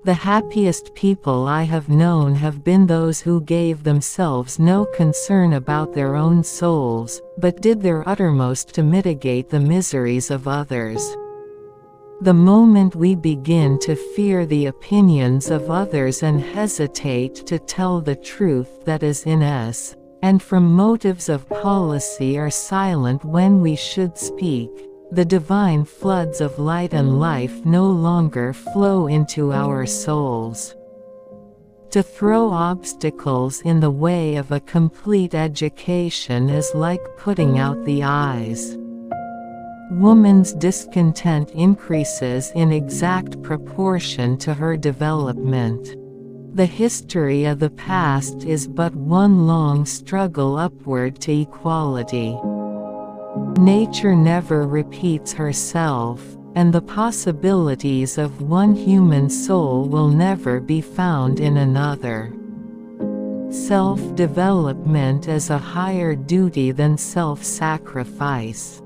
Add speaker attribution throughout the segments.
Speaker 1: The happiest people I have known have been those who gave themselves no concern about their own souls, but did their uttermost to mitigate the miseries of others. The moment we begin to fear the opinions of others and hesitate to tell the truth that is in us, and from motives of policy are silent when we should speak, the divine floods of light and life no longer flow into our souls. To throw obstacles in the way of a complete education is like putting out the eyes. Woman's discontent increases in exact proportion to her development. The history of the past is but one long struggle upward to equality. Nature never repeats herself, and the possibilities of one human soul will never be found in another. Self-development is a higher duty than self-sacrifice.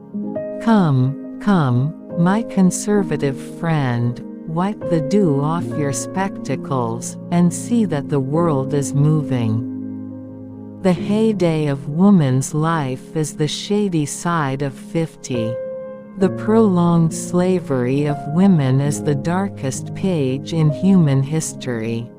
Speaker 1: Come, come, my conservative friend, wipe the dew off your spectacles, and see that the world is moving. The heyday of woman's life is the shady side of 50. The prolonged slavery of women is the darkest page in human history.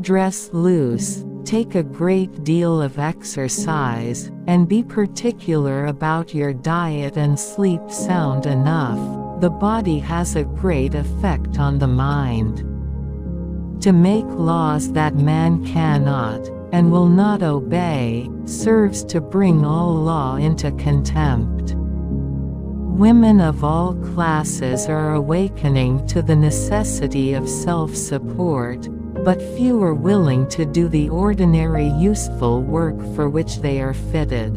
Speaker 1: Dress loose, take a great deal of exercise, and be particular about your diet and sleep sound enough. The body has a great effect on the mind. To make laws that man cannot, and will not obey, serves to bring all law into contempt. Women of all classes are awakening to the necessity of self-support, but few are willing to do the ordinary useful work for which they are fitted.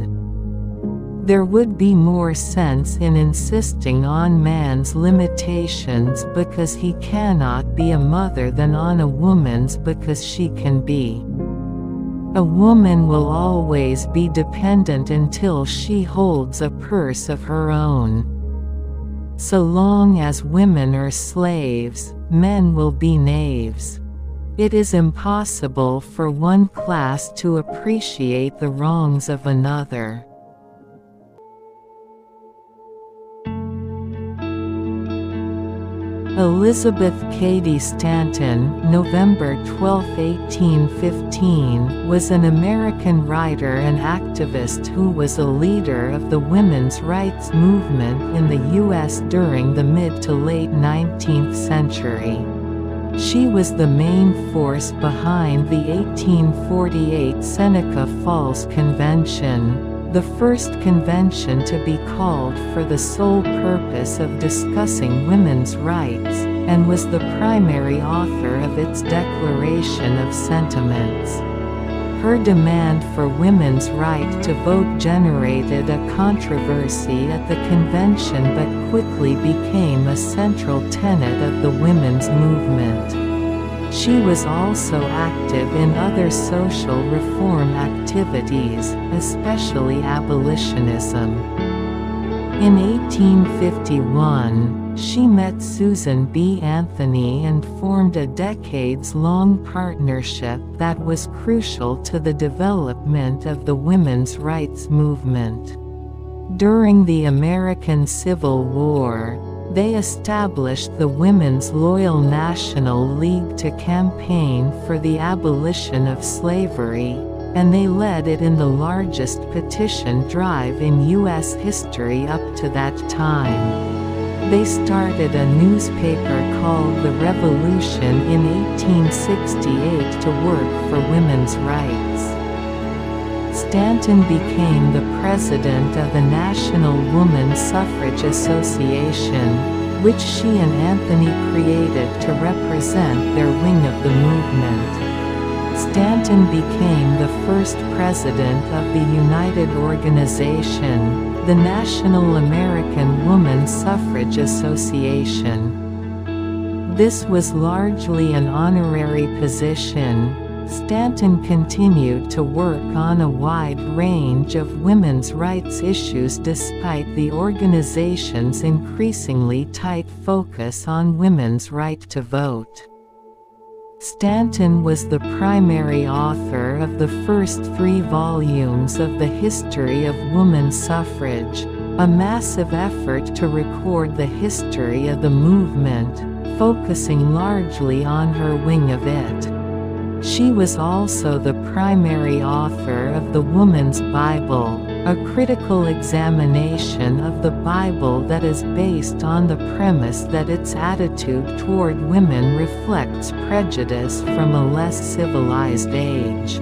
Speaker 1: There would be more sense in insisting on man's limitations because he cannot be a mother than on a woman's because she can be. A woman will always be dependent until she holds a purse of her own. So long as women are slaves, men will be knaves. It is impossible for one class to appreciate the wrongs of another. Elizabethcadystanton, November 12, 1815, was an American writer and activist who was a leader of the women's rights movement in the U.S. during the mid to late 19th century. She was the main force behind the 1848 Seneca Falls Convention, the first convention to be called for the sole purpose of discussing women's rights, and was the primary author of its Declaration of Sentiments. Her demand for women's right to vote generated a controversy at the convention but quickly became a central tenet of the women's movement. She was also active in other social reform activities, especially abolitionism. In 1851, she met Susan B. Anthony and formed a decades-long partnership that was crucial to the development of the women's rights movement. During the American Civil War, they established the Women's Loyal National League to campaign for the abolition of slavery, and they led it in the largest petition drive in U.S. history up to that time. They started a newspaper called The Revolution in 1868 to work for women's rights. Stanton became the president of the National Woman Suffrage Association, which she and Anthony created to represent their wing of the movement. Stanton became the first president of the United Organization, the National American Woman Suffrage Association. This was largely an honorary position. Stanton continued to work on a wide range of women's rights issues despite the organization's increasingly tight focus on women's right to vote. Stanton was the primary author of the first 3 volumes of The History of Woman Suffrage, a massive effort to record the history of the movement, focusing largely on her wing of it. She was also the primary author of The Woman's Bible, a critical examination of the Bible that is based on the premise that its attitude toward women reflects prejudice from a less civilized age.